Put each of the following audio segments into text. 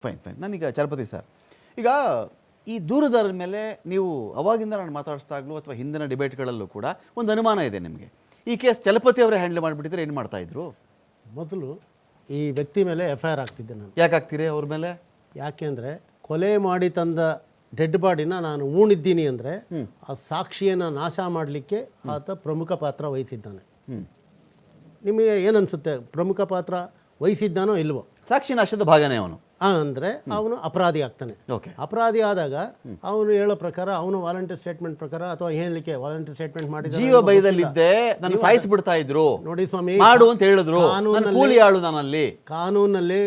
Fine fine. ನಾನೀಗ Chalapathi sir, ಈಗ ಈ ದೂರುದಾರರ ಮೇಲೆ ನೀವು ಅವಾಗಿಂದ ನಾನು ಮಾತಾಡಿಸ್ದಾಗಲೂ ಅಥವಾ ಹಿಂದಿನ ಡಿಬೇಟ್ಗಳಲ್ಲೂ ಕೂಡ ಒಂದು ಅನುಮಾನ ಇದೆ ನಿಮಗೆ. ಈ ಕೇಸ್ ಚಲಪತಿ ಅವರೇ ಹ್ಯಾಂಡಲ್ ಮಾಡಿಬಿಟ್ಟಿದ್ರೆ ಏನು ಮಾಡ್ತಾಯಿದ್ರು? ಮೊದಲು ಈ ವ್ಯಕ್ತಿ ಮೇಲೆ FIR ಆಗ್ತಿದ್ದೆ ನಾನು. ಯಾಕೆ ಆಗ್ತೀರಿ ಅವ್ರ ಮೇಲೆ? ಯಾಕೆಂದರೆ ಕೊಲೆ ಮಾಡಿ ತಂದ ಡೆಡ್ ಬಾಡಿನ ನಾನು ಉಣಿದ್ದೀನಿ ಅಂದರೆ ಆ ಸಾಕ್ಷಿಯನ್ನು ನಾಶ ಮಾಡಲಿಕ್ಕೆ ಆತ ಪ್ರಮುಖ ಪಾತ್ರ ವಹಿಸಿದ್ದಾನೆ. ನಿಮಗೆ ಏನನ್ಸುತ್ತೆ, ಪ್ರಮುಖ ಪಾತ್ರ ವಹಿಸಿದ್ದಾನೋ ಇಲ್ವೋ? ಸಾಕ್ಷಿ ನಾಶದ ಭಾಗನೇ ಅವನು. ಅಂದರೆ ಅವನು ಅಪರಾಧಿ ಆಗ್ತಾನೆ. ಓಕೆ, ಅಪರಾಧಿ ಆದಾಗ ಅವನು ಹೇಳೋ ಪ್ರಕಾರ, ಅವನು ವಾಲಂಟಿಯರ್ ಸ್ಟೇಟ್ಮೆಂಟ್ ಪ್ರಕಾರ ಅಥವಾ ಹೇಳಲಿಕ್ಕೆ ವಾಲಂಟಿಯರ್ ಸ್ಟೇಟ್ಮೆಂಟ್ ಮಾಡಿದ ಜೀವ ಭಯದಲ್ಲಿದ್ದೆ, ನಾನು ಸಾಯಿಸಿಬಿಡ್ತಾ ಇದ್ರು, ನೋಡಿ ಸ್ವಾಮಿ, ಮಾಡು ಅಂತ ಹೇಳಿದ್ರು, ಕೂಲಿ ಆಳು ನಾನಲ್ಲಿ. ಕಾನೂನಲ್ಲಿ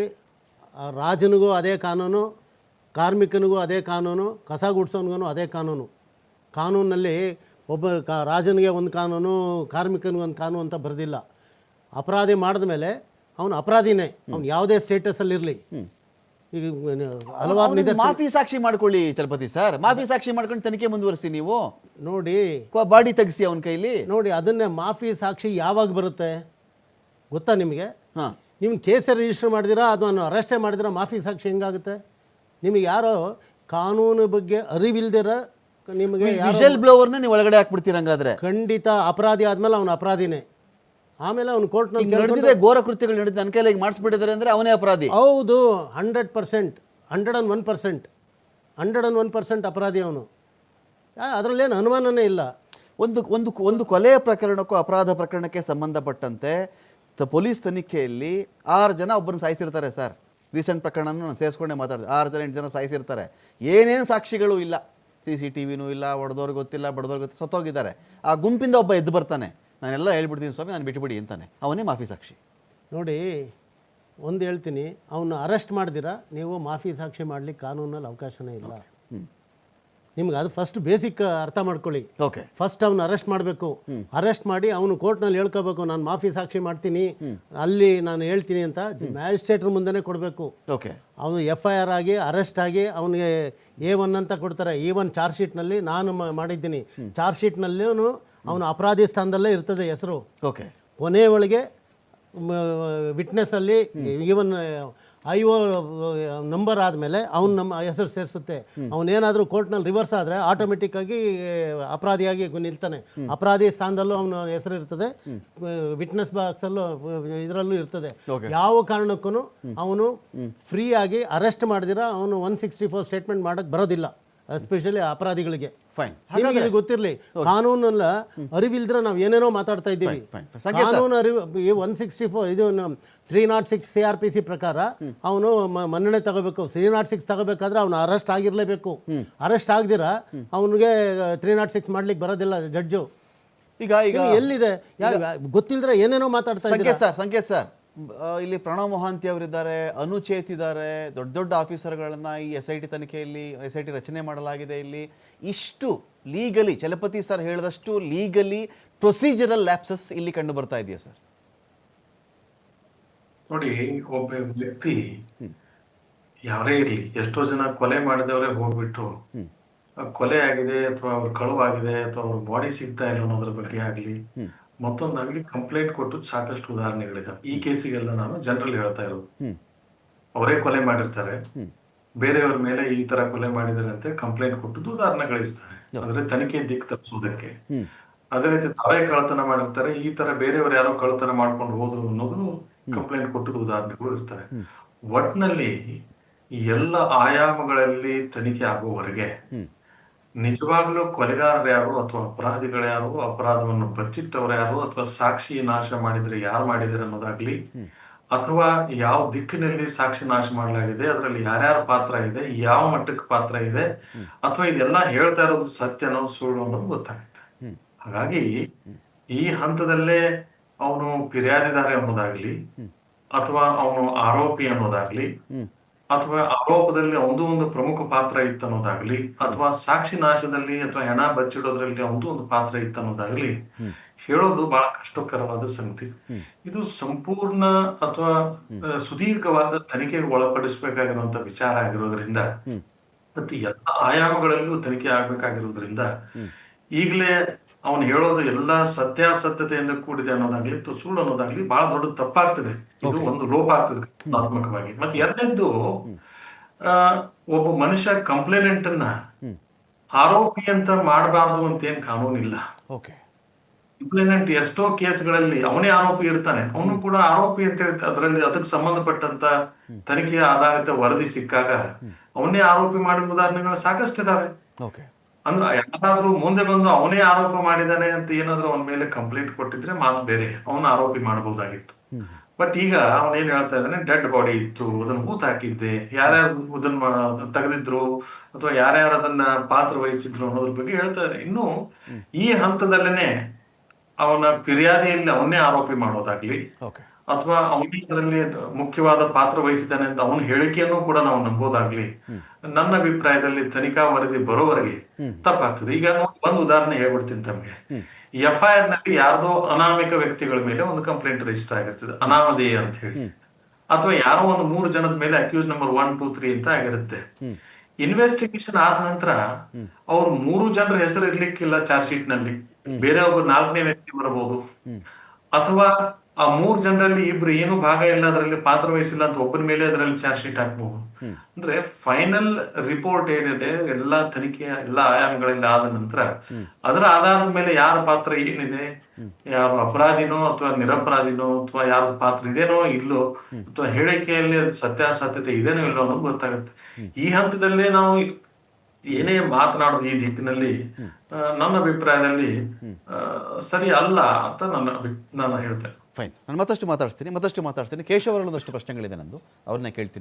ರಾಜನಿಗೂ ಅದೇ ಕಾನೂನು, ಕಾರ್ಮಿಕನಿಗೂ ಅದೇ ಕಾನೂನು, ಕಸ ಗುಡ್ಸೋನ್ಗೂ ಅದೇ ಕಾನೂನು. ಕಾನೂನಲ್ಲಿ ಒಬ್ಬ ರಾಜನಿಗೆ ಒಂದು ಕಾನೂನು, ಕಾರ್ಮಿಕನಿಗೆ ಒಂದು ಕಾನೂನು ಅಂತ ಬರೆದಿಲ್ಲ. ಅಪರಾಧಿ ಮಾಡಿದ ಮೇಲೆ ಅವನು ಅಪರಾಧಿನೇ, ಅವ್ನು ಯಾವುದೇ ಸ್ಟೇಟಸಲ್ಲಿರಲಿ. ಈಗ ಹಲವಾರು ಮಾಫಿ ಸಾಕ್ಷಿ ಮಾಡ್ಕೊಳ್ಳಿ ಚಲಪತಿ ಸರ್, ಮಾಫಿ ಸಾಕ್ಷಿ ಮಾಡ್ಕೊಂಡು ತನಿಖೆ ಮುಂದುವರಿಸಿ. ನೀವು ನೋಡಿ, ಬಾಡಿ ತೆಗಿಸಿ ಅವನ ಕೈಲಿ. ನೋಡಿ, ಅದನ್ನೇ ಮಾಫಿ ಸಾಕ್ಷಿ ಯಾವಾಗ ಬರುತ್ತೆ ಗೊತ್ತಾ ನಿಮಗೆ? ಹಾಂ, ನೀವು ಕೇಸೇ ರಿಜಿಸ್ಟರ್ ಮಾಡಿದಿರಾ ಅದನ್ನು ಅರೆಸ್ಟೇ ಮಾಡಿದಿರಾ, ಮಾಫಿ ಸಾಕ್ಷಿ ಹೆಂಗಾಗುತ್ತೆ? ನಿಮಗೆ ಯಾರೋ ಕಾನೂನು ಬಗ್ಗೆ ಅರಿವಿಲ್ದಿರ ನಿಮಗೆ ವಿಷಲ್ ಬ್ಲೋವರ್ನ ನೀವು ಒಳಗಡೆ ಹಾಕ್ಬಿಡ್ತೀರ ಹಂಗಾದ್ರೆ? ಖಂಡಿತ. ಅಪರಾಧಿ ಆದಮೇಲೆ ಅವನು ಅಪರಾಧಿನೇ. ಆಮೇಲೆ ಅವನು ಕೋರ್ಟ್ನಲ್ಲಿ ನಡೆದಿದೆ, ಘೋರ ಕೃತ್ಯಗಳು ನಡೆದಿದೆ, ನನ್ನ ಕೈಲಿ ಮಾಡಿಸ್ಬಿಟ್ಟಿದ್ದಾರೆ ಅಂದರೆ ಅವನೇ ಅಪರಾಧಿ. ಹೌದು, 100%, 101%, 101% ಅಪರಾಧಿ ಅವನು. ಅದರಲ್ಲೇನು ಅನುಮಾನನೇ ಇಲ್ಲ. ಒಂದು ಕೊಲೆಯ ಪ್ರಕರಣಕ್ಕೂ ಅಪರಾಧ ಪ್ರಕರಣಕ್ಕೆ ಸಂಬಂಧಪಟ್ಟಂತೆ ಪೊಲೀಸ್ ತನಿಖೆಯಲ್ಲಿ 6 ಜನ ಒಬ್ಬರನ್ನು ಸಾಯಿಸಿರ್ತಾರೆ ಸರ್. ರೀಸೆಂಟ್ ಪ್ರಕರಣನ ನಾನು ಸೇರಿಸ್ಕೊಂಡೆ ಮಾತಾಡಿದೆ. 6 ಜನ 8 ಜನ ಸಾಯಿಸಿರ್ತಾರೆ. ಏನೇನು ಸಾಕ್ಷಿಗಳು ಇಲ್ಲ, CCTVನೂ ಇಲ್ಲ, ಹೊಡೆದವ್ರಿಗೆ ಗೊತ್ತಿಲ್ಲ, ಬಡ್ದವ್ರಿಗೆ ಗೊತ್ತಿಲ್ಲ, ಸತ್ತೋಗಿದ್ದಾರೆ. ಆ ಗುಂಪಿಂದ ಒಬ್ಬ ಎದ್ದು ಬರ್ತಾನೆ, ನಾನೆಲ್ಲ ಹೇಳ್ಬಿಡ್ತೀನಿ ಸ್ವಾಮಿ, ನಾನು ಬಿಟ್ಟುಬಿಡಿ ಅಂತಾನೆ. ಅವನೇ ಮಾಫಿ ಸಾಕ್ಷಿ. ನೋಡಿ, ಒಂದು ಹೇಳ್ತೀನಿ, ಅವನ್ನ ಅರೆಸ್ಟ್ ಮಾಡ್ದಿರಾ ನೀವು ಮಾಫಿ ಸಾಕ್ಷಿ ಮಾಡಲಿಕ್ಕೆ ಕಾನೂನಲ್ಲಿ ಅವಕಾಶನೇ ಇಲ್ಲ. ನಿಮ್ಗೆ ಅದು ಫಸ್ಟ್ ಬೇಸಿಕ್ ಅರ್ಥ ಮಾಡ್ಕೊಳ್ಳಿ. ಓಕೆ, ಫಸ್ಟ್ ಅವನು ಅರೆಸ್ಟ್ ಮಾಡಬೇಕು. ಅರೆಸ್ಟ್ ಮಾಡಿ ಅವನು ಕೋರ್ಟ್ನಲ್ಲಿ ಹೇಳ್ಕೋಬೇಕು, ನಾನು ಮಾಫಿ ಸಾಕ್ಷಿ ಮಾಡ್ತೀನಿ, ಅಲ್ಲಿ ನಾನು ಹೇಳ್ತೀನಿ ಅಂತ ಮ್ಯಾಜಿಸ್ಟ್ರೇಟ್ರ ಮುಂದೆನೇ ಕೊಡಬೇಕು. ಓಕೆ, ಅವನು FIR ಆಗಿ ಅರೆಸ್ಟ್ ಆಗಿ ಅವನಿಗೆ A1 ಅಂತ ಕೊಡ್ತಾರೆ. ಈವನ್ ಚಾರ್ಜ್ ಶೀಟ್ನಲ್ಲಿ ನಾನು ಮಾಡಿದ್ದೀನಿ, ಚಾರ್ಜ್ ಶೀಟ್ನಲ್ಲಿ ಅವನು ಅಪರಾಧಿ ಸ್ಥಾನದಲ್ಲೇ ಇರ್ತದೆ ಹೆಸರು. ಓಕೆ, ಕೊನೆ ಒಳಗೆ ವಿಟ್ನೆಸ್ಸಲ್ಲಿ ಈವನ್ IO ನಂಬರ್ ಆದಮೇಲೆ ಅವನು ನಮ್ಮ ಹೆಸರು ಸೇರಿಸುತ್ತೆ. ಅವನೇನಾದರೂ ಕೋರ್ಟ್ನಲ್ಲಿ ರಿವರ್ಸ್ ಆದರೆ ಆಟೋಮೆಟಿಕ್ಕಾಗಿ ಅಪರಾಧಿಯಾಗಿ ನಿಲ್ತಾನೆ. ಅಪರಾಧಿ ಸ್ಥಾನದಲ್ಲೂ ಅವನ ಹೆಸರು ಇರ್ತದೆ, ವಿಟ್ನೆಸ್ ಬಾಕ್ಸಲ್ಲೂ ಇದರಲ್ಲೂ ಇರ್ತದೆ. ಯಾವ ಕಾರಣಕ್ಕೂ ಅವನು ಫ್ರೀ ಆಗಿ ಅರೆಸ್ಟ್ ಮಾಡಿದಿರ ಅವನು 164 ಸ್ಟೇಟ್ಮೆಂಟ್ ಮಾಡೋಕ್ಕೆ ಬರೋದಿಲ್ಲ, ಎಸ್ಪೆಷಲಿ ಅಪರಾಧಿಗಳಿಗೆ. ಫೈನ್, ನಿಮಗೆ ಇದು ಗೊತ್ತಿರಲಿ. ಕಾನೂನಲ್ಲ ಅರಿವಿಲ್ದ್ರೆ ನಾವು ಏನೇನೋ ಮಾತಾಡ್ತಾ ಇದ್ದೀವಿ. ಕಾನೂನು ಅರಿವು 164 ಇದು 306 CRPC ಪ್ರಕಾರ ಅವನು ಮನ್ನಣೆ ತಗೋಬೇಕು. 306 ತಗೋಬೇಕಾದ್ರೆ ಅವನು ಅರೆಸ್ಟ್ ಆಗಿರಲೇಬೇಕು. ಅರೆಸ್ಟ್ ಆಗದಿರ ಅವನಿಗೆ 306 ಮಾಡ್ಲಿಕ್ಕೆ ಬರೋದಿಲ್ಲ ಜಡ್ಜು. ಈಗ ಎಲ್ಲಿದೆ ಗೊತ್ತಿಲ್ಲದ್ರೆ ಏನೇನೋ ಮಾತಾಡ್ತಾ ಇದ್ದೀವಿ. ಸಂಕೇತ್ ಸರ್, ಇಲ್ಲಿ ಪ್ರಣವ್ ಮೊಹಾಂತಿ ಅವರಿದ್ದಾರೆ, ಅನುಚೇತ್ ಇದ್ದಾರೆ, ದೊಡ್ಡ ದೊಡ್ಡ ಆಫೀಸರ್ಗಳನ್ನು ಈ SIT ತನಿಖೆಯಲ್ಲಿ SIT ರಚನೆ ಮಾಡಲಾಗಿದೆ. ಇಲ್ಲಿ ಇಷ್ಟು ಲೀಗಲಿ, ಚಲಪತಿ ಸರ್ ಹೇಳಿದಷ್ಟು ಲೀಗಲಿ ಪ್ರೊಸೀಜರಲ್ ಲ್ಯಾಪ್ಸಸ್ ಇಲ್ಲಿ ಕಂಡು ಬರ್ತಾ ಇದೆಯಾ ಸರ್? ನೋಡಿ, ಒಬ್ಬ ವ್ಯಕ್ತಿ ಯಾರೇ ಇರಲಿ, ಎಷ್ಟೋ ಜನ ಕೊಲೆ ಮಾಡಿದವರೇ ಹೋಗ್ಬಿಟ್ಟು ಕೊಲೆ ಆಗಿದೆ ಅಥವಾ ಅವ್ರ ಕಳುವಾಗಿದೆ ಅಥವಾ ಅವ್ರ ಬಾಡಿ ಸಿಗ್ತಾ ಇಲ್ಲ ಅನ್ನೋದ್ರ ಬಗ್ಗೆ ಆಗ್ಲಿ ಮತ್ತೊಂದಾಗ್ಲಿ ಕಂಪ್ಲೇಂಟ್ ಕೊಟ್ಟು ಸಾಕಷ್ಟು ಉದಾಹರಣೆಗಳಿದೆ. ಈ ಕೇಸಿಗೆಲ್ಲ ನಾನು ಜನರಲ್ ಹೇಳ್ತಾ ಇರೋದು, ಅವರೇ ಕೊಲೆ ಮಾಡಿರ್ತಾರೆ, ಬೇರೆಯವ್ರ ಮೇಲೆ ಈ ತರ ಕೊಲೆ ಮಾಡಿದಾರೆ ಅಂತ ಕಂಪ್ಲೇಂಟ್ ಕೊಟ್ಟದ್ದು ಉದಾಹರಣೆಗಳಿರ್ತಾರೆ. ಅಂದ್ರೆ ತನಿಖೆ ದಿಕ್ಕು ತಪ್ಪಿಸೋದಕ್ಕೆ. ಅದೇ ರೀತಿ ತಾವೇ ಕಳ್ಳತನ ಮಾಡಿರ್ತಾರೆ, ಈ ತರ ಬೇರೆಯವ್ರು ಯಾರೋ ಕಳ್ಳತನ ಮಾಡ್ಕೊಂಡು ಹೋದ್ರು ಅನ್ನೋದು ಕಂಪ್ಲೇಂಟ್ ಕೊಟ್ಟದ್ದು ಉದಾಹರಣೆಗಳು ಇರ್ತವೆ. ಒಟ್ನಲ್ಲಿ ಎಲ್ಲ ಆಯಾಮಗಳಲ್ಲಿ ತನಿಖೆ ಆಗುವವರೆಗೆ ನಿಜವಾಗ್ಲೂ ಕೊಲೆಗಾರರು ಯಾರು ಅಥವಾ ಅಪರಾಧಿಗಳು ಯಾರು, ಅಪರಾಧವನ್ನು ಬಚ್ಚಿಟ್ಟವ್ರು ಯಾರು, ಅಥವಾ ಸಾಕ್ಷಿ ನಾಶ ಮಾಡಿದ್ರೆ ಯಾರು ಮಾಡಿದಾರೆ ಅನ್ನೋದಾಗ್ಲಿ, ಅಥವಾ ಯಾವ ದಿಕ್ಕಿನಲ್ಲಿ ಸಾಕ್ಷಿ ನಾಶ ಮಾಡಲಾಗಿದೆ, ಅದರಲ್ಲಿ ಯಾರ್ಯಾರ ಪಾತ್ರ ಇದೆ, ಯಾವ ಮಟ್ಟಕ್ಕೆ ಪಾತ್ರ ಇದೆ, ಅಥವಾ ಇದೆಲ್ಲ ಹೇಳ್ತಾ ಇರೋದು ಸತ್ಯನೋ ಸುಳ್ಳು ಅನ್ನೋದು ಗೊತ್ತಾಗುತ್ತೆ. ಹಾಗಾಗಿ ಈ ಹಂತದಲ್ಲೇ ಅವನು ಫಿರ್ಯಾದಿದಾರೆ ಅನ್ನೋದಾಗ್ಲಿ, ಅಥವಾ ಅವನು ಆರೋಪಿ ಅನ್ನೋದಾಗ್ಲಿ, ಅಥವಾ ಆರೋಪದಲ್ಲಿ ಒಂದು ಪ್ರಮುಖ ಪಾತ್ರ ಇತ್ತು ಅನ್ನೋದಾಗ್ಲಿ, ಅಥವಾ ಸಾಕ್ಷಿ ನಾಶದಲ್ಲಿ ಅಥವಾ ಹೆಣ ಬಚ್ಚಿಡೋದ್ರಲ್ಲಿ ಒಂದು ಪಾತ್ರ ಇತ್ತು ಅನ್ನೋದಾಗ್ಲಿ ಹೇಳೋದು ಬಹಳ ಕಷ್ಟಕರವಾದ ಸಂಗತಿ. ಇದು ಸಂಪೂರ್ಣ ಅಥವಾ ಸುದೀರ್ಘವಾದ ತನಿಖೆಗೆ ಒಳಪಡಿಸಬೇಕಾಗಿರುವಂತ ವಿಚಾರ ಆಗಿರೋದ್ರಿಂದ ಮತ್ತು ಎಲ್ಲ ಆಯಾಮಗಳಲ್ಲೂ ತನಿಖೆ ಆಗ್ಬೇಕಾಗಿರೋದ್ರಿಂದ ಈಗಲೇ ಅವನು ಹೇಳೋದು ಎಲ್ಲಾ ಸತ್ಯಾಸತ್ಯತೆಯಿಂದ ಕೂಡಿದೆ ಅನ್ನೋದಾಗ್ಲಿ ಸುಳ್ಳು ಅನ್ನೋದಾಗ್ಲಿ ಬಹಳ ದೊಡ್ಡ ತಪ್ಪಾಗ್ತದೆ. ಇದು ಒಂದು ಲೋಪ ಆಗ್ತದೆ ಕಲಾತ್ಮಕವಾಗಿ. ಮತ್ತೆ ಎರಡನೇದ್ದು ಒಬ್ಬ ಮನುಷ್ಯ ಕಂಪ್ಲೇನೆಂಟ್ ಅನ್ನ ಆರೋಪಿ ಅಂತ ಮಾಡಬಾರ್ದು ಅಂತ ಏನ್ ಕಾನೂನಿಲ್ಲ. ಓಕೆ. ಕಂಪ್ಲೇನೆಂಟ್ ಎಷ್ಟೋ ಕೇಸ್ಗಳಲ್ಲಿ ಅವನೇ ಆರೋಪಿ ಇರ್ತಾನೆ, ಅವನು ಕೂಡ ಆರೋಪಿ ಅಂತ ಹೇಳಿ ಅದರಲ್ಲಿ ಅದಕ್ಕೆ ಸಂಬಂಧಪಟ್ಟಂತ ತನಿಖೆಯ ಆಧಾರಿತ ವರದಿ ಸಿಕ್ಕಾಗ ಅವನೇ ಆರೋಪಿ ಮಾಡಿದ ಉದಾಹರಣೆಗಳು ಸಾಕಷ್ಟಿದಾವೆ. ಓಕೆ. ಅಂದ್ರೆ ಯಾರಾದ್ರೂ ಮುಂದೆ ಬಂದು ಅವನೇ ಆರೋಪ ಮಾಡಿದಾನೆ ಅಂತ ಏನಾದ್ರು ಅವನ ಮೇಲೆ ಕಂಪ್ಲೇಂಟ್ ಕೊಟ್ಟಿದ್ರೆ ಮಾತು ಬೇರೆ, ಅವನ ಆರೋಪಿ ಮಾಡಬಹುದಾಗಿತ್ತು. ಬಟ್ ಈಗ ಅವನ್ ಏನ್ ಹೇಳ್ತಾ ಇದ್ದಾನೆ, ಡೆಡ್ ಬಾಡಿ ಇತ್ತು, ಅದನ್ನ ಹೂತ್ ಹಾಕಿದ್ದೆ, ಯಾರ್ಯಾರು ಅದನ್ನ ತೆಗೆದಿದ್ರು ಅಥವಾ ಯಾರ್ಯಾರು ಅದನ್ನ ಪಾತ್ರ ವಹಿಸಿದ್ರು ಅನ್ನೋದ್ರ ಬಗ್ಗೆ ಹೇಳ್ತಾ ಇದ್ದಾನೆ. ಇನ್ನು ಈ ಹಂತದಲ್ಲೇನೆ ಅವನ ಫಿರ್ಯಾದಿಯಲ್ಲಿ ಅವನ್ನೇ ಆರೋಪಿ ಮಾಡೋದಾಗ್ಲಿ ಓಕೆ. ಅಥವಾ ಅವನಿಗೆ ಅದರಲ್ಲಿ ಮುಖ್ಯವಾದ ಪಾತ್ರ ವಹಿಸಿದ್ದಾನೆ ಅಂತ ಅವನ ಹೇಳಿಕೆಯನ್ನು ಕೂಡ ನಾವು ನಂಬೋದಾಗ್ಲಿ ನನ್ನ ಅಭಿಪ್ರಾಯದಲ್ಲಿ ತನಿಖಾ ವರದಿ ಬರೋವರೆಗೆ ತಪ್ಪಾಗ್ತದೆ. ಈಗ ಒಂದು ಉದಾಹರಣೆ ಹೇಳ್ಬಿಡ್ತೀನಿ ತಮ್ಗೆ. FIR ನಲ್ಲಿ ಯಾರ್ದೋ ಅನಾಮಿಕ ವ್ಯಕ್ತಿಗಳ ಮೇಲೆ ಒಂದು ಕಂಪ್ಲೇಂಟ್ ರಿಜಿಸ್ಟರ್ ಆಗಿರ್ತದೆ, ಅನಾಮಧೇಯ ಅಂತ ಹೇಳಿ, ಅಥವಾ ಯಾರೋ ಒಂದು 3 ಜನದ ಮೇಲೆ ಅಕ್ಯೂಸ್ ನಂಬರ್ 1, 2, 3 ಅಂತ ಆಗಿರುತ್ತೆ. ಇನ್ವೆಸ್ಟಿಗೇಷನ್ ಆದ ನಂತರ ಅವ್ರು 3 ಜನರ ಹೆಸರು ಇರ್ಲಿಕ್ಕಿಲ್ಲ ಚಾರ್ಜ್ ಶೀಟ್ ನಲ್ಲಿ, ಬೇರೆ ಒಬ್ಬ 4ನೇ ವ್ಯಕ್ತಿ ಬರಬಹುದು, ಅಥವಾ ಆ 3 ಜನರಲ್ಲಿ ಇಬ್ರು ಏನು ಭಾಗ ಇಲ್ಲ, ಅದರಲ್ಲಿ ಪಾತ್ರ ವಹಿಸಿಲ್ಲ ಅಂತ ಒಬ್ಬನ ಮೇಲೆ ಅದರಲ್ಲಿ ಚಾರ್ಜ್ ಶೀಟ್ ಹಾಕ್ಬಹುದು. ಅಂದ್ರೆ ಫೈನಲ್ ರಿಪೋರ್ಟ್ ಏನಿದೆ ಎಲ್ಲಾ ತನಿಖೆಯ ಎಲ್ಲಾ ಆಯಾಮಗಳೆಲ್ಲ ಆದ ನಂತರ ಅದರ ಆಧಾರದ ಮೇಲೆ ಯಾರ ಪಾತ್ರ ಏನಿದೆ, ಯಾರು ಅಪರಾಧಿನೋ ಅಥವಾ ನಿರಪರಾಧಿನೋ ಅಥವಾ ಯಾರ ಪಾತ್ರ ಇದೇನೋ ಇಲ್ಲೋ ಅಥವಾ ಹೇಳಿಕೆಯಲ್ಲಿ ಸತ್ಯಾಸತ್ಯತೆ ಇದೇನೋ ಇಲ್ಲೋ ಅನ್ನೋದು ಗೊತ್ತಾಗುತ್ತೆ. ಈ ಹಂತದಲ್ಲೇ ನಾವು ಏನೇ ಮಾತನಾಡೋದು ಈ ದಿಕ್ಕಿನಲ್ಲಿ ನನ್ನ ಅಭಿಪ್ರಾಯದಲ್ಲಿ ಸರಿ ಅಲ್ಲ ಅಂತ ನಾನು ಹೇಳ್ತೇನೆ. ಫೈನ್. ನಾನು ಮತ್ತಷ್ಟು ಮಾತಾಡ್ತೀನಿ. ಕೇಶವ್ ಅವರಲ್ಲಿ ಒಂದಷ್ಟು ಪ್ರಶ್ನೆಗಳಿದೆ ನಂದು, ಅವ್ರನ್ನ ಕೇಳ್ತೀನಿ.